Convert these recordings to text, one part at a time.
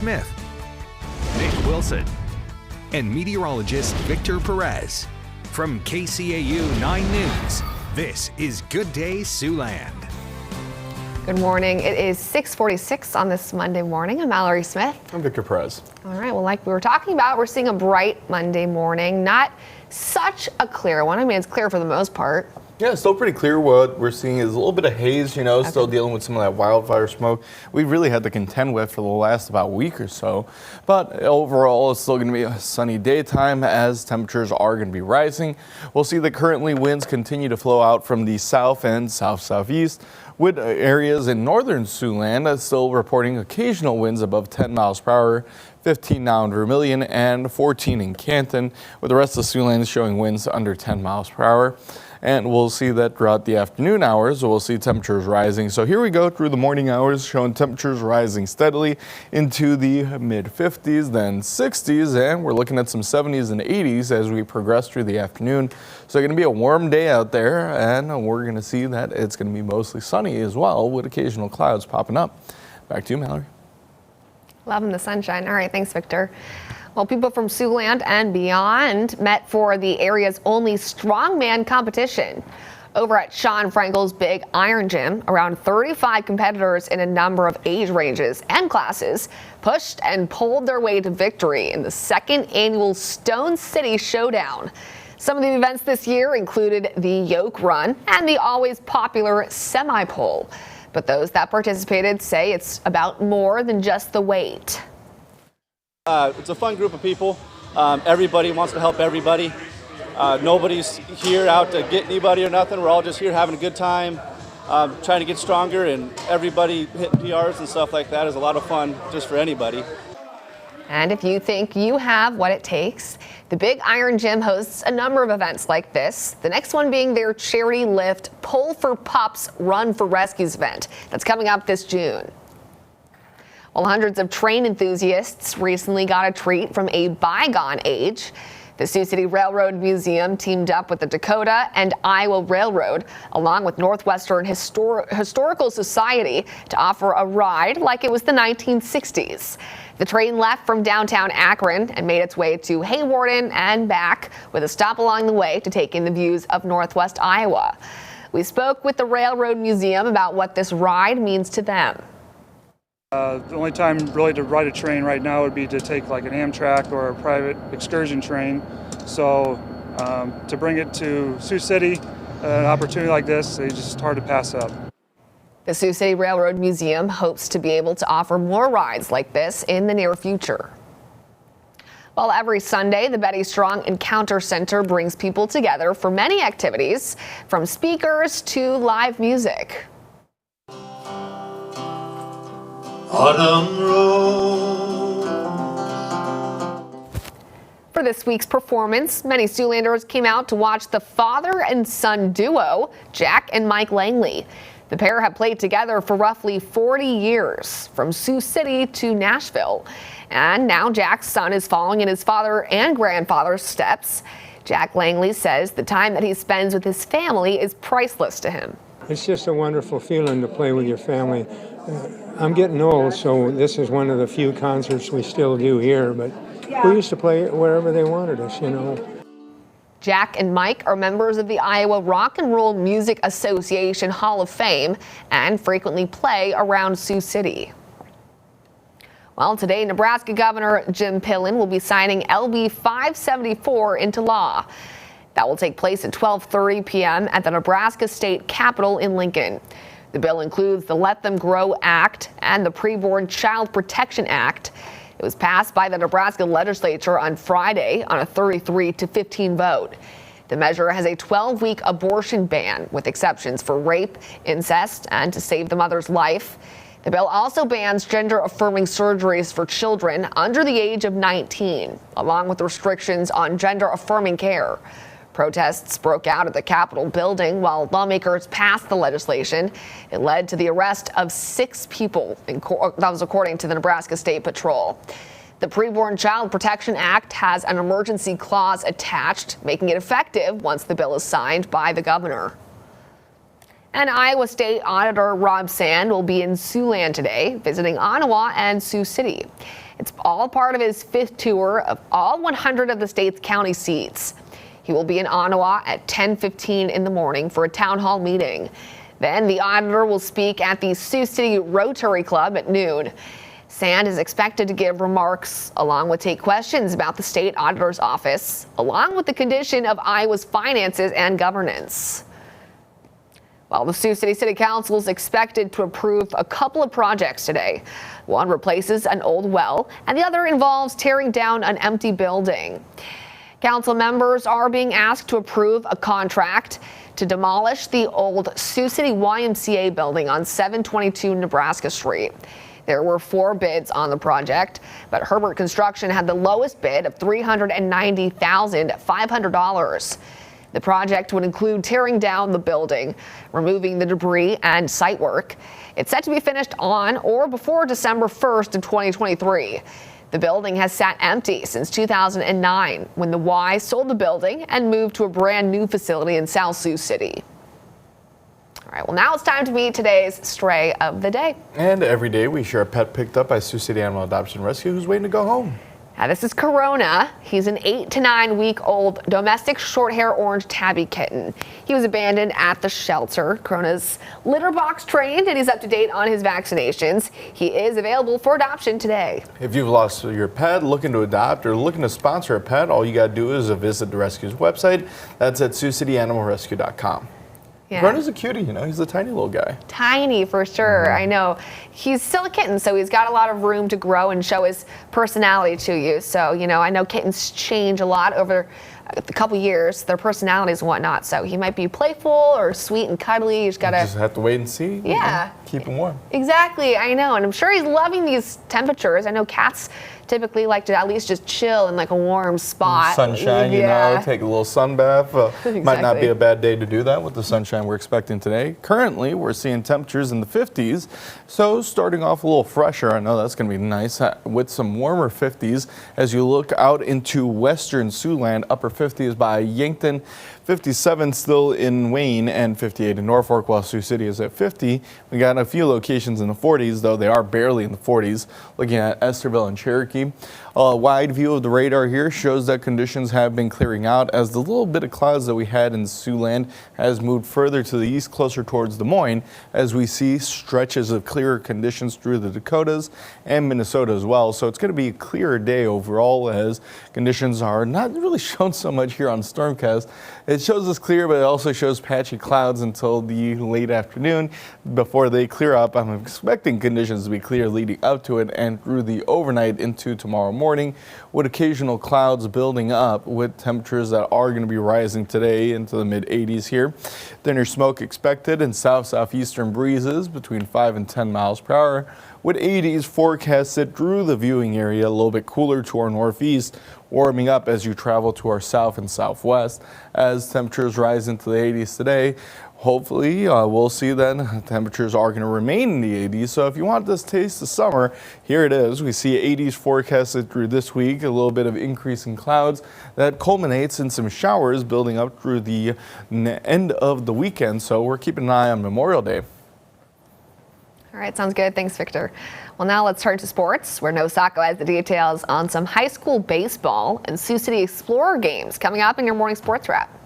Smith, Nick Wilson, and meteorologist Victor Perez. From KCAU 9 News, this is Good Day Siouxland. Good morning. It is 6:46 on this Monday morning. I'm Mallory Smith. I'm Victor Perez. All right. Well, like we were talking about, we're seeing a bright Monday morning. Not such a clear one. I mean, it's clear for the most part. Yeah, it's still pretty clear. What we're seeing is a little bit of haze, still dealing with some of that wildfire smoke we've really had to contend with for the last about week or so. But overall, it's still going to be a sunny daytime as temperatures are going to be rising. We'll see that currently winds continue to flow out from the south and south-southeast, with areas in northern Siouxland still reporting occasional winds above 10 miles per hour. 15 now in Vermilion and 14 in Canton, with the rest of Siouxland showing winds under 10 miles per hour. And we'll see that throughout the afternoon hours, we'll see temperatures rising. So here we go through the morning hours, showing temperatures rising steadily into the mid-50s, then 60s, and we're looking at some 70s and 80s as we progress through the afternoon. So it's going to be a warm day out there, and we're going to see that it's going to be mostly sunny as well, with occasional clouds popping up. Back to you, Mallory. Loving the sunshine. All right, thanks, Victor. Well, people from Siouxland and beyond met for the area's only strongman competition. Over at Sean Frankel's Big Iron Gym, around 35 competitors in a number of age ranges and classes pushed and pulled their way to victory in the second annual Stone City Showdown. Some of the events this year included the yoke run and the always popular semi-pole. But those that participated say it's about more than just the weight. It's a fun group of people. Everybody wants to help everybody. Nobody's here out to get anybody or nothing. We're all just here having a good time, trying to get stronger, and everybody hitting PRs and stuff like that is a lot of fun just for anybody. And if you think you have what it takes, the Big Iron Gym hosts a number of events like this. The next one being their Charity Lift Pull for Pups Run for Rescues event that's coming up this June. Well, hundreds of train enthusiasts recently got a treat from a bygone age. The Sioux City Railroad Museum teamed up with the Dakota and Iowa Railroad, along with Northwestern Historical Society, to offer a ride like it was the 1960s. The train left from downtown Akron and made its way to Haywarden and back, with a stop along the way to take in the views of Northwest Iowa. We spoke with the Railroad Museum about what this ride means to them. The only time really to ride a train right now would be to take like an Amtrak or a private excursion train. So to bring it to Sioux City, an opportunity like this, it's just hard to pass up. The Sioux City Railroad Museum hopes to be able to offer more rides like this in the near future. Well, every Sunday, the Betty Strong Encounter Center brings people together for many activities, from speakers to live music. Autumn Rose. For this week's performance, many Siouxlanders came out to watch the father and son duo, Jack and Mike Langley. The pair have played together for roughly 40 years, from Sioux City to Nashville. And now Jack's son is following in his father and grandfather's steps. Jack Langley says the time that he spends with his family is priceless to him. It's just a wonderful feeling to play with your family. I'm getting old, so this is one of the few concerts we still do here, but we used to play it wherever they wanted us, Jack and Mike are members of the Iowa Rock and Roll Music Association Hall of Fame and frequently play around Sioux City. Well, today, Nebraska Governor Jim Pillen will be signing LB 574 into law. That will take place at 12:30 p.m. at the Nebraska State Capitol in Lincoln. The bill includes the Let Them Grow Act and the Preborn Child Protection Act. It was passed by the Nebraska legislature on Friday on a 33-15 vote. The measure has a 12-week abortion ban with exceptions for rape, incest, and to save the mother's life. The bill also bans gender-affirming surgeries for children under the age of 19, along with restrictions on gender-affirming care. Protests broke out at the Capitol building while lawmakers passed the legislation. It led to the arrest of 6 people, that was according to the Nebraska State Patrol. The Preborn Child Protection Act has an emergency clause attached, making it effective once the bill is signed by the governor. And Iowa State Auditor Rob Sand will be in Siouxland today, visiting Ottawa and Sioux City. It's all part of his 5th tour of all 100 of the state's county seats. He will be in Ottawa at 10:15 in the morning for a town hall meeting. Then the auditor will speak at the Sioux City Rotary Club at noon. Sand is expected to give remarks along with take questions about the state auditor's office, along with the condition of Iowa's finances and governance. Well, the Sioux City City Council is expected to approve a couple of projects today. One replaces an old well, and the other involves tearing down an empty building. Council members are being asked to approve a contract to demolish the old Sioux City YMCA building on 722 Nebraska Street. There were 4 bids on the project, but Herbert Construction had the lowest bid of $390,500. The project would include tearing down the building, removing the debris, and site work. It's set to be finished on or before December 1st of 2023. The building has sat empty since 2009 when the Y sold the building and moved to a brand new facility in South Sioux City. All right, well, now it's time to meet today's stray of the day. And every day we share a pet picked up by Sioux City Animal Adoption Rescue who's waiting to go home. Now, this is Corona. He's an 8 to 9 week old domestic short hair orange tabby kitten. He was abandoned at the shelter. Corona's litter box trained and he's up to date on his vaccinations. He is available for adoption today. If you've lost your pet, looking to adopt, or looking to sponsor a pet, all you got to do is visit the rescue's website. That's at SiouxCityAnimalRescue.com. Yeah. Corona's a cutie, you know, he's a tiny little guy. Tiny for sure. I know. He's still a kitten, so he's got a lot of room to grow and show his personality to you. So, you know, I know kittens change a lot over a couple years, their personalities and whatnot. So he might be playful or sweet and cuddly. You just have to wait and see. Yeah. Keep him warm. Exactly, I know. And I'm sure he's loving these temperatures. I know cats typically like to at least just chill in like a warm spot. Sunshine, you know, take a little sun bath. Exactly. Might not be a bad day to do that with the sunshine we're expecting today. Currently, we're seeing temperatures in the 50s, so starting off a little fresher. I know that's going to be nice with some warmer 50s as you look out into western Siouxland. Upper 50s by Yankton, 57 still in Wayne, and 58 in Norfolk, while Sioux City is at 50. We got a few locations in the 40s, though they are barely in the 40s. Looking at Estherville and Cherokee. A wide view of the radar here shows that conditions have been clearing out as the little bit of clouds that we had in Siouxland has moved further to the east, closer towards Des Moines, as we see stretches of clearer conditions through the Dakotas and Minnesota as well. So it's going to be a clearer day overall, as conditions are not really shown so much here on Stormcast. It shows us clear, but it also shows patchy clouds until the late afternoon before they clear up. I'm expecting conditions to be clear leading up to it and through the overnight into tomorrow morning, with occasional clouds building up with temperatures that are going to be rising today into the mid 80s here. Thinner smoke expected and southeastern breezes between 5 and 10 miles per hour, with 80s forecasted through the viewing area, a little bit cooler to our northeast, warming up as you travel to our south and southwest as temperatures rise into the 80s today. Hopefully, we'll see then temperatures are going to remain in the 80s. So if you want this taste of summer, here it is. We see 80s forecasted through this week, a little bit of increase in clouds that culminates in some showers building up through the end of the weekend. So we're keeping an eye on Memorial Day. All right, sounds good. Thanks, Victor. Well, now let's turn to sports, where Nosako has the details on some high school baseball and Sioux City Explorer games coming up in your morning sports wrap.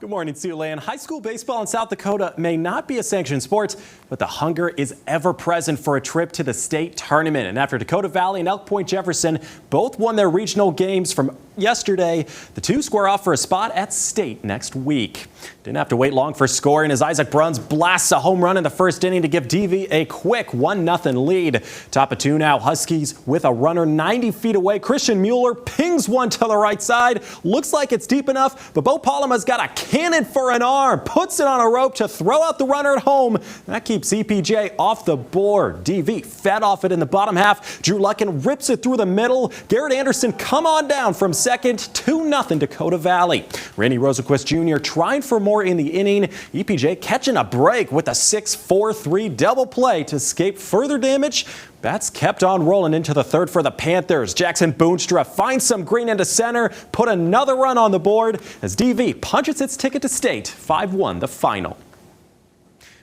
Good morning, Siouxland. High school baseball in South Dakota may not be a sanctioned sport, but the hunger is ever present for a trip to the state tournament. And after Dakota Valley and Elk Point Jefferson both won their regional games from yesterday, the two square off for a spot at state next week. Didn't have to wait long for scoring as Isaac Bruns blasts a home run in the first inning to give DV a quick 1-0 lead. Top of two now, Huskies with a runner 90 feet away. Christian Mueller pings one to the right side. Looks like it's deep enough, but Bo Palama's got a cannon for an arm. Puts it on a rope to throw out the runner at home. That keeps EPJ off the board. DV fed off it in the bottom half. Drew Luckin rips it through the middle. Garrett Anderson come on down from second. 2-0 Dakota Valley. Randy Rosenquist Jr. trying for more in the inning. EPJ catching a break with a 6-4-3 double play to escape further damage. Bats kept on rolling into the third for the Panthers. Jackson Boonstra finds some green into center, put another run on the board as DV punches its ticket to state. 5-1 the final.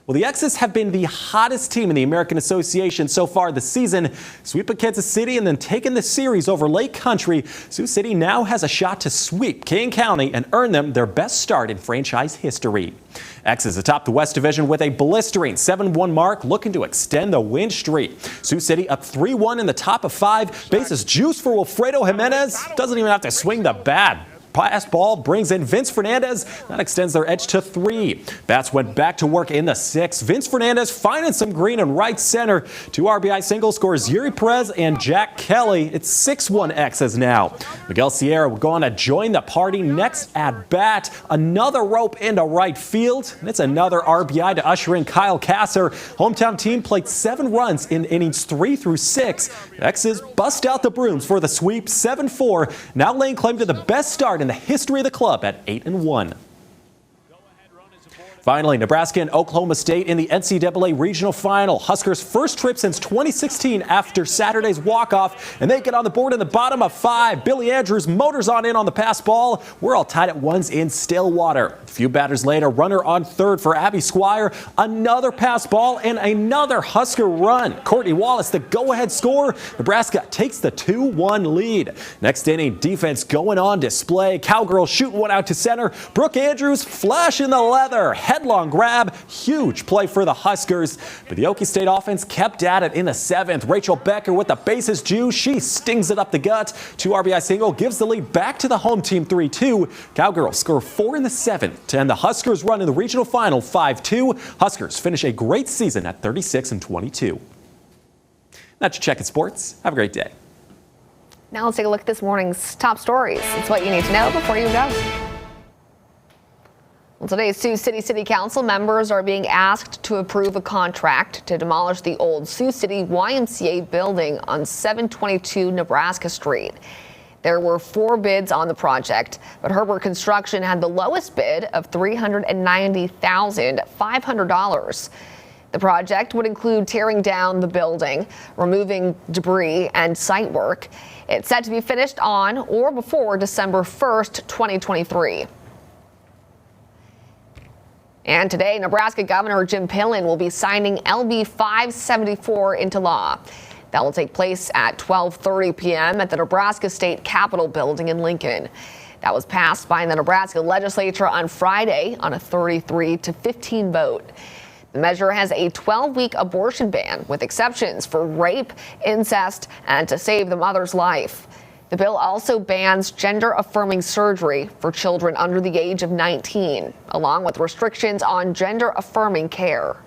Well, the X's have been the hottest team in the American Association so far this season, sweeping Kansas City and then taking the series over Lake Country. Sioux City now has a shot to sweep King County and earn them their best start in franchise history. X's atop the West Division with a blistering 7-1 mark, looking to extend the win streak. Sioux City up 3-1 in the top of 5. Bases juice for Wilfredo Jimenez. Doesn't even have to swing the bat. Pass ball brings in Vince Fernandez. That extends their edge to 3. Bats went back to work in the 6th. Vince Fernandez finding some green and right center. 2 RBI singles scores Yuri Perez and Jack Kelly. It's 6-1 X's now. Miguel Sierra will go on to join the party next at bat. Another rope into right field. And it's another RBI to usher in Kyle Kasser. Hometown team played 7 runs in innings 3 through 6. X's bust out the brooms for the sweep 7-4. Now laying claim to the best start in the history of the club at 8-1. Finally, Nebraska and Oklahoma State in the NCAA Regional Final. Huskers' first trip since 2016 after Saturday's walk-off, and they get on the board in the bottom of 5. Billy Andrews motors on in on the pass ball. We're all tied at 1s in Stillwater. A few batters later, runner on third for Abby Squire. Another pass ball and another Husker run. Courtney Wallace, the go-ahead score. Nebraska takes the 2-1 lead. Next inning, defense going on display. Cowgirls shooting one out to center. Brooke Andrews flashing the leather. Headlong grab, huge play for the Huskers, but the Okie State offense kept at it in the 7th. Rachel Becker with the bases due, she stings it up the gut. 2 RBI single gives the lead back to the home team 3-2. Cowgirls score 4 in the 7th to end the Huskers run in the regional final 5-2. Huskers finish a great season at 36-22. That's your check in sports. Have a great day. Now let's take a look at this morning's top stories. It's what you need to know before you go. Well, today's Sioux City City Council members are being asked to approve a contract to demolish the old Sioux City YMCA building on 722 Nebraska Street. There were 4 bids on the project, but Herbert Construction had the lowest bid of $390,500. The project would include tearing down the building, removing debris, and site work. It's set to be finished on or before December 1st, 2023. And today, Nebraska Governor Jim Pillen will be signing LB 574 into law. That will take place at 12:30 p.m. at the Nebraska State Capitol building in Lincoln. That was passed by the Nebraska legislature on Friday on a 33-15 vote. The measure has a 12-week abortion ban with exceptions for rape, incest, and to save the mother's life. The bill also bans gender-affirming surgery for children under the age of 19, along with restrictions on gender-affirming care.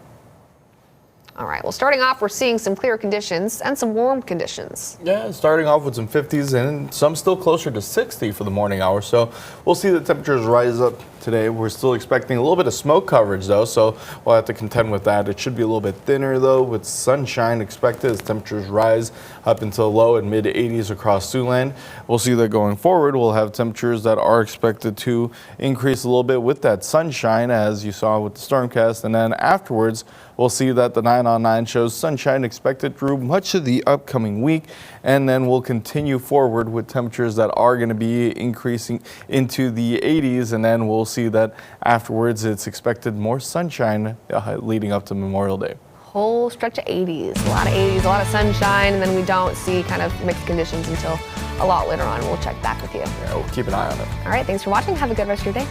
All right, well, starting off, we're seeing some clear conditions and some warm conditions. Yeah, starting off with some 50s and some still closer to 60 for the morning hour. So we'll see the temperatures rise up today. We're still expecting a little bit of smoke coverage, though, so we'll have to contend with that. It should be a little bit thinner, though, with sunshine expected as temperatures rise up until low and mid 80s across Siouxland. We'll see that going forward. We'll have temperatures that are expected to increase a little bit with that sunshine, as you saw with the stormcast, and then afterwards, we'll see that the 9 on 9 shows sunshine expected through much of the upcoming week, and then we'll continue forward with temperatures that are going to be increasing into the 80s, and then we'll see that afterwards it's expected more sunshine leading up to Memorial Day. Whole stretch of 80s, a lot of 80s, a lot of sunshine, and then we don't see kind of mixed conditions until a lot later on. We'll check back with you. Yeah, we'll keep an eye on it. All right, thanks for watching. Have a good rest of your day.